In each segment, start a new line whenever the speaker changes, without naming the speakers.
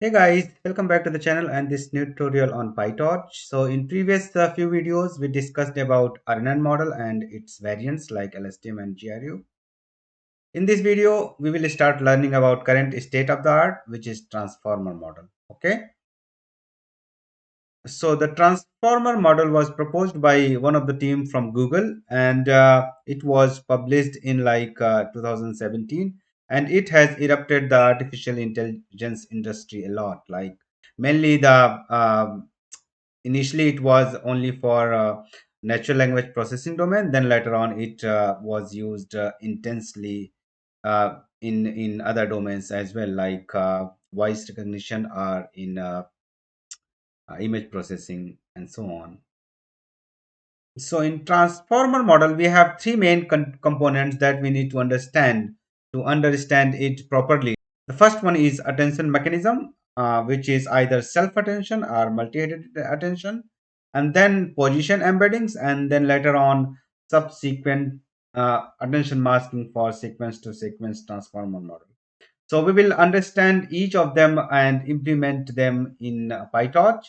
Hey guys, welcome back to the channel and this new tutorial on PyTorch. So in previous few videos, we discussed about RNN model and its variants like LSTM and GRU. In this video, we will start learning about current state of the art, which is transformer model. Okay. So the transformer model was proposed by one of the team from Google and it was published in 2017, and it has erupted the artificial intelligence industry a lot, like mainly the initially it was only for natural language processing domain, then later on it was used intensely in other domains as well, like voice recognition or in image processing and so on. So in transformer model, we have three main components that we need to understand it properly. The first one is attention mechanism, which is either self-attention or multi-headed attention, and then position embeddings, and then later on subsequent attention masking for sequence-to-sequence transformer model. So we will understand each of them and implement them in PyTorch.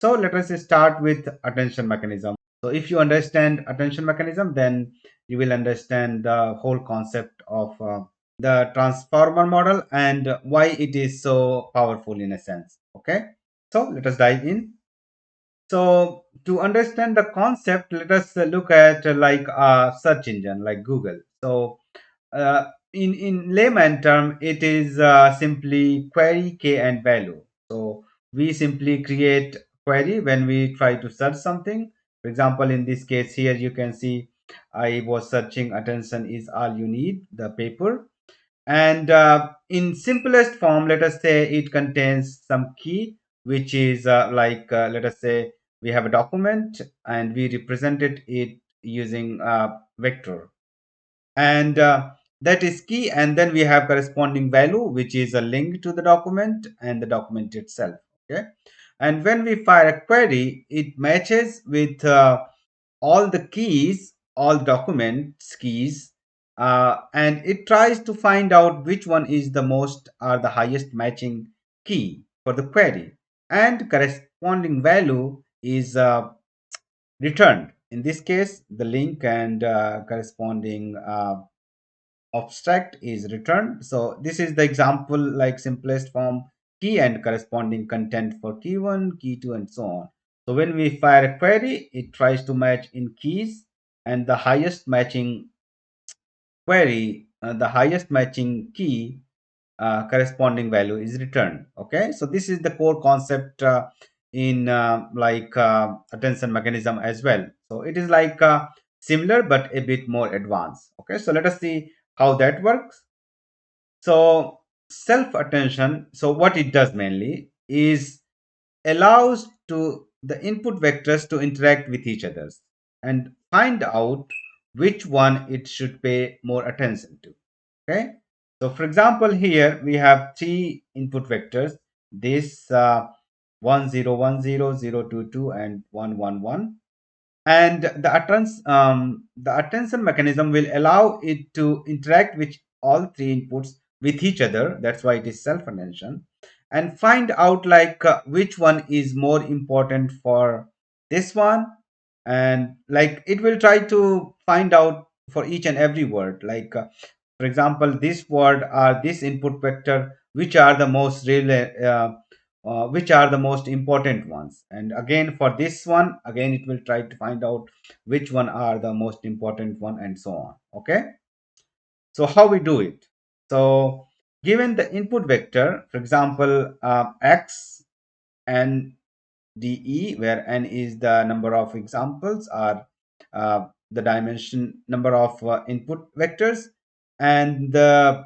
So let us start with attention mechanism. So if you understand attention mechanism, then you will understand the whole concept of the transformer model and why it is so powerful in a sense. Okay, so let us dive in. So to understand the concept, let us look at like a search engine like Google. So in layman term, it is simply query k and value. So we simply create query when we try to search something. For example, in this case here, you can see I was searching attention is all you need, the paper. And in simplest form, let us say it contains some key, which is let us say we have a document and we represented it using vector, and that is key, and then we have corresponding value, which is a link to the document and the document itself. Okay, and when we fire a query, it matches with all the keys, all documents keys, and it tries to find out which one is the most or the highest matching key for the query, and corresponding value is returned. In this case, the link and corresponding abstract is returned. So this is the example, like simplest form, key and corresponding content for key 1, key 2, and so on. So when we fire a query, it tries to match in keys, and the highest matching the highest matching key corresponding value is returned. Okay, so this is the core concept in attention mechanism as well. So it is like similar but a bit more advanced. Okay, so let us see how that works. So self attention, so what it does mainly is allows to the input vectors to interact with each other and find out which one it should pay more attention to. Okay, so for example, here we have three input vectors, this 1010, and 111, and the attention mechanism will allow it to interact with all three inputs with each other. That's why it is self attention, and find out which one is more important for this one, and like it will try to find out for each and every word, for example, this word or this input vector, which are the most which are the most important ones, and again for this one, again it will try to find out which one are the most important one, and so on. Okay, so how we do it? So given the input vector, for example, x and de, where n is the number of examples or the dimension number of input vectors, and the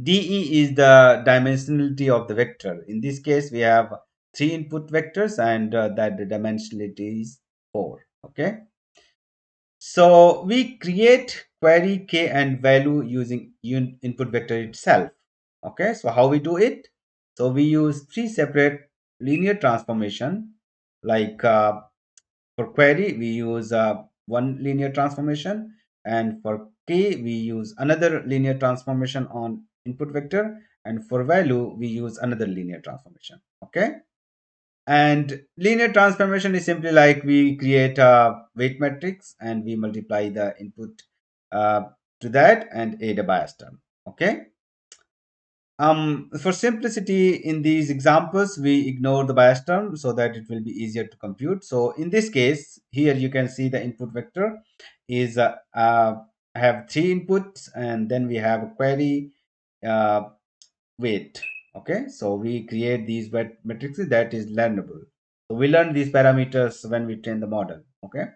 de is the dimensionality of the vector. In this case, we have three input vectors, and that the dimensionality is 4. Okay, so we create query k and value using input vector itself. Okay, so how we do it? So we use three separate linear transformation. Like for query, we use one linear transformation, and for k, we use another linear transformation on input vector, and for value we use another linear transformation. Okay, and linear transformation is simply like we create a weight matrix and we multiply the input uh, to that and add a bias term. Okay. For simplicity in these examples, we ignore the bias term so that it will be easier to compute. So in this case, here you can see the input vector is have three inputs, and then we have a query uh, weight. Okay, so we create these weight matrices that is learnable. So we learn these parameters when we train the model. Okay,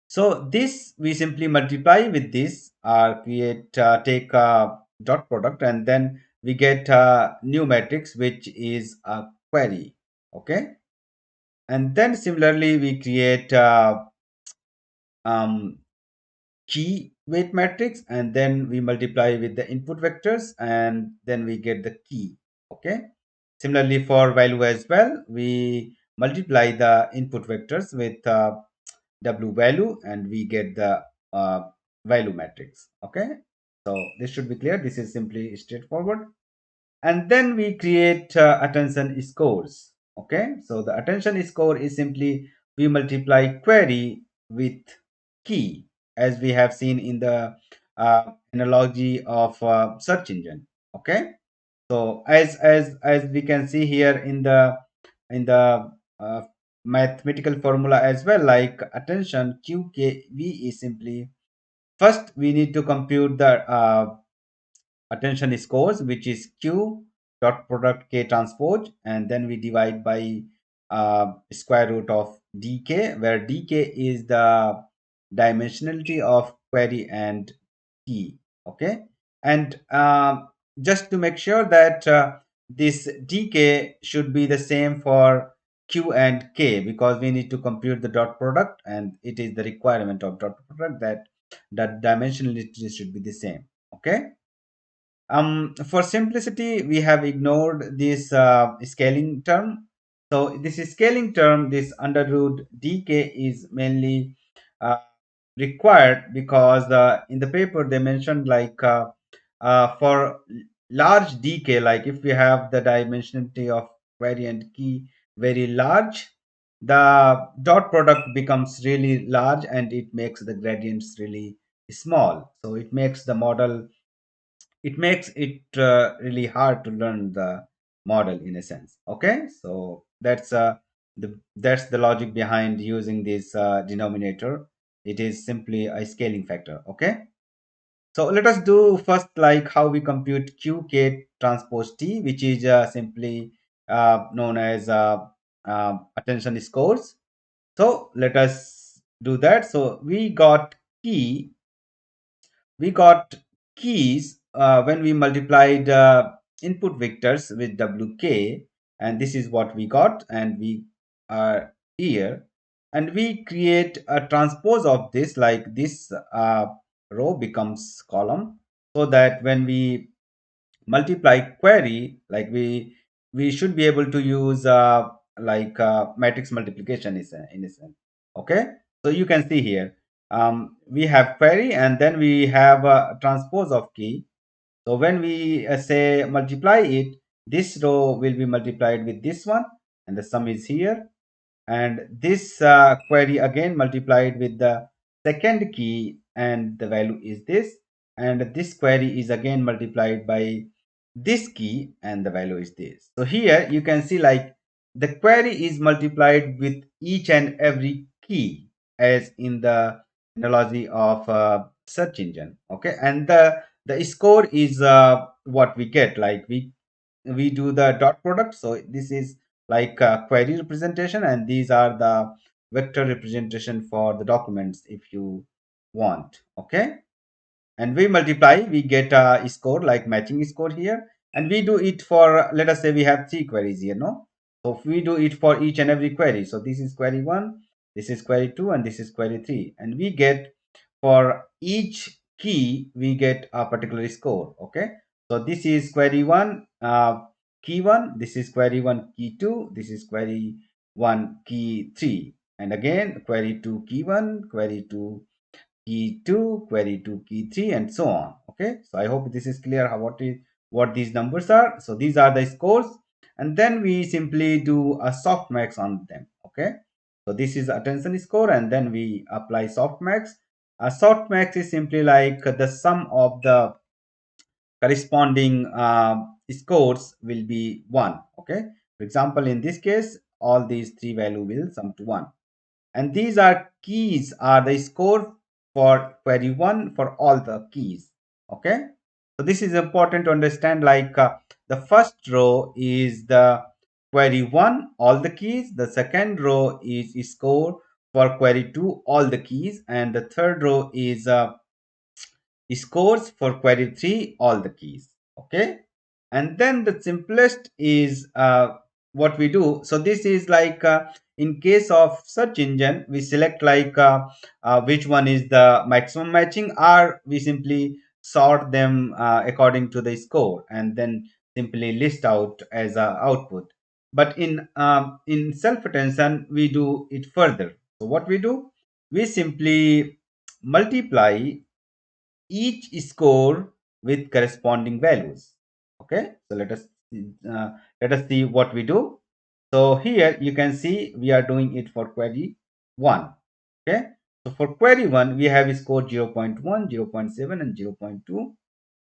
so this we simply multiply with this or create take a dot product, and then we get a new matrix which is a query. Okay, and then similarly we create um, key weight matrix, and then we multiply with the input vectors and then we get the key. Okay, similarly for value as well, we multiply the input vectors with w value and we get the uh, value matrix. Okay, so this should be clear. This is simply straightforward. And then we create attention scores. Okay, so the attention score is simply we multiply query with key, as we have seen in the analogy of search engine. Okay, so as we can see here in the mathematical formula as well, like attention qkv is simply first we need to compute the attention scores, which is q dot product k transpose, and then we divide by square root of dk, where dk is the dimensionality of query and key. Okay, and just to make sure that this dk should be the same for q and k, because we need to compute the dot product and it is the requirement of dot product that dimensionality should be the same. Okay, for simplicity, we have ignored this scaling term. So this is scaling term, this under root dk is mainly uh, required because in the paper they mentioned like for large dk, like if we have the dimensionality of query and key very large, the dot product becomes really large and it makes the gradients really small. So it makes it really hard to learn the model in a sense. Okay, so that's the logic behind using this denominator. It is simply a scaling factor. Okay, so let us do first like how we compute qk transpose t, which is simply known as attention scores. So let us do that. So we got keys when we multiplied input vectors with wk, and this is what we got, and we are here, and we create a transpose of this, like this row becomes column, so that when we multiply query, like we should be able to use like matrix multiplication is in a sense. Okay, so you can see here we have query and then we have a transpose of key. So when we say multiply it, this row will be multiplied with this one, and the sum is here, and this query again multiplied with the second key and the value is this, and this query is again multiplied by this key and the value is this. So here you can see like the query is multiplied with each and every key, as in the analogy of search engine. Okay, and the score is what we get, like we do the dot product. So this is like a query representation, and these are the vector representation for the documents if you want. Okay, and we multiply, we get a score like matching score here, and we do it for, let us say we have three queries here, no? So if we do it for each and every query, so this is query 1, this is query 2, and this is query 3, and we get for each key we get a particular score. Okay, so this is query 1 key 1, this is query 1 key 2, this is query 1 key 3, and again query 2 key 1, query 2 key 2, query 2 key 3, and so on. Okay, so I hope this is clear how what is what these numbers are. So these are the scores, and then we simply do a softmax on them. Okay, so this is attention score, and then we apply softmax. A softmax is simply like the sum of the corresponding scores will be 1. Okay, for example, in this case, all these three value will sum to 1, and these are keys are the score for query 1 for all the keys. Okay, so this is important to understand, like the first row is the query 1 all the keys, the second row is score for query 2 all the keys, and the third row is scores for query 3 all the keys. Okay, and then the simplest is what we do. So this is like in case of search engine, we select like which one is the maximum matching, or we simply sort them according to the score and then simply list out as a output. But in self attention we do it further. So what we do, we simply multiply each score with corresponding values. Okay, so let us see what we do. So here you can see we are doing it for query 1. Okay, so for query 1 we have score 0 0.1, 0 0.7, and 0 0.2.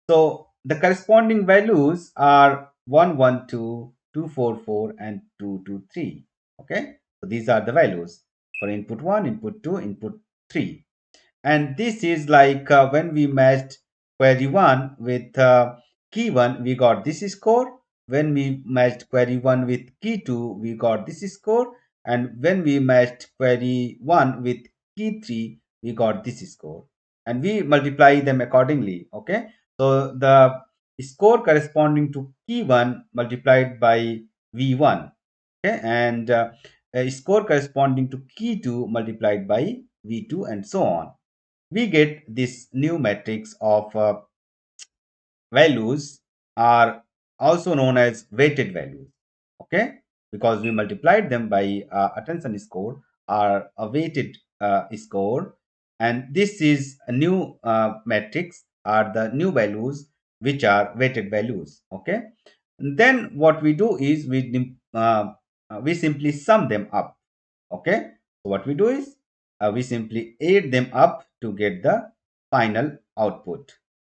So the corresponding values are 112, 244, and 223. Okay, so these are the values for input 1, input 2, input 3. And this is like when we matched query 1 with key 1, we got this score. When we matched query 1 with key 2, we got this score. And when we matched query 1 with key 3, we got this score. And we multiply them accordingly. Okay, so the score corresponding to key 1 multiplied by v1. Okay, and a score corresponding to key 2 multiplied by v2, and so on. We get this new matrix of values are also known as weighted values. Okay, because we multiplied them by attention score or a weighted score, and this is a new matrix are the new values which are weighted values. Okay, and then what we do is we simply sum them up. Okay, so what we do is we simply add them up to get the final output.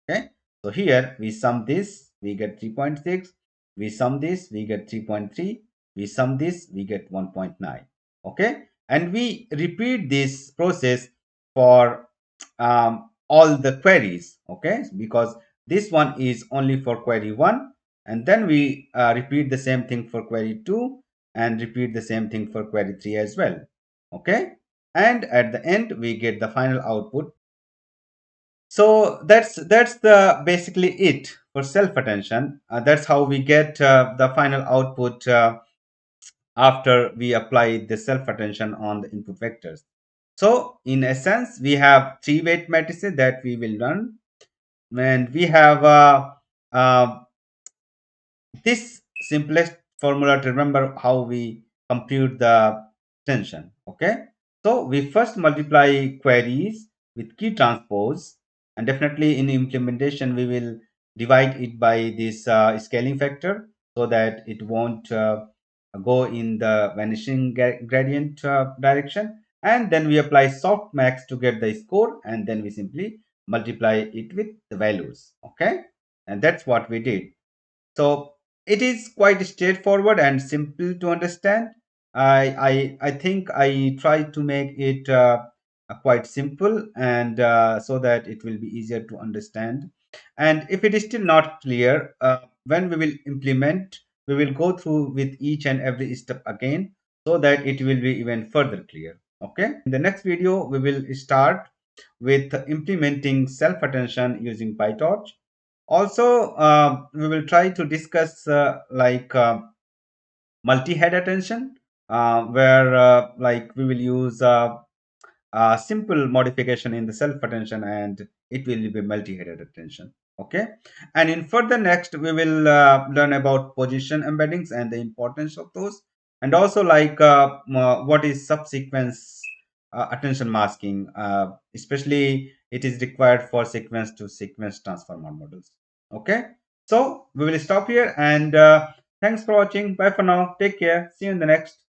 Okay, so here we sum this, we get 3.6, we sum this, we get 3.3, we sum this, we get 1.9. Okay, and we repeat this process for all the queries. Okay, because this one is only for query 1, and then we repeat the same thing for query 2, and repeat the same thing for query 3 as well. Okay, and at the end we get the final output. So that's the basically it for self attention. That's how we get the final output after we apply the self attention on the input vectors. So in essence we have three weight matrices that we will run, and we have uh, this simplest formula to remember how we compute the tension. Okay, so we first multiply queries with key transpose, and definitely in implementation we will divide it by this scaling factor so that it won't go in the vanishing gradient direction, and then we apply softmax to get the score, and then we simply multiply it with the values. Okay, and that's what we did. So it is quite straightforward and simple to understand. I think I try to make it quite simple, and so that it will be easier to understand. And if it is still not clear, when we will implement, we will go through with each and every step again so that it will be even further clear. Okay. In the next video, we will start with implementing self attention using PyTorch. Also, we will try to discuss like multi-head attention, where like we will use a simple modification in the self-attention, and it will be multi-headed attention. Okay, and in further next we will learn about position embeddings and the importance of those, and also like what is subsequence attention masking, especially it is required for sequence to sequence transformer models. Okay, So we will stop here and thanks for watching. Bye for now. Take care. See you in the next.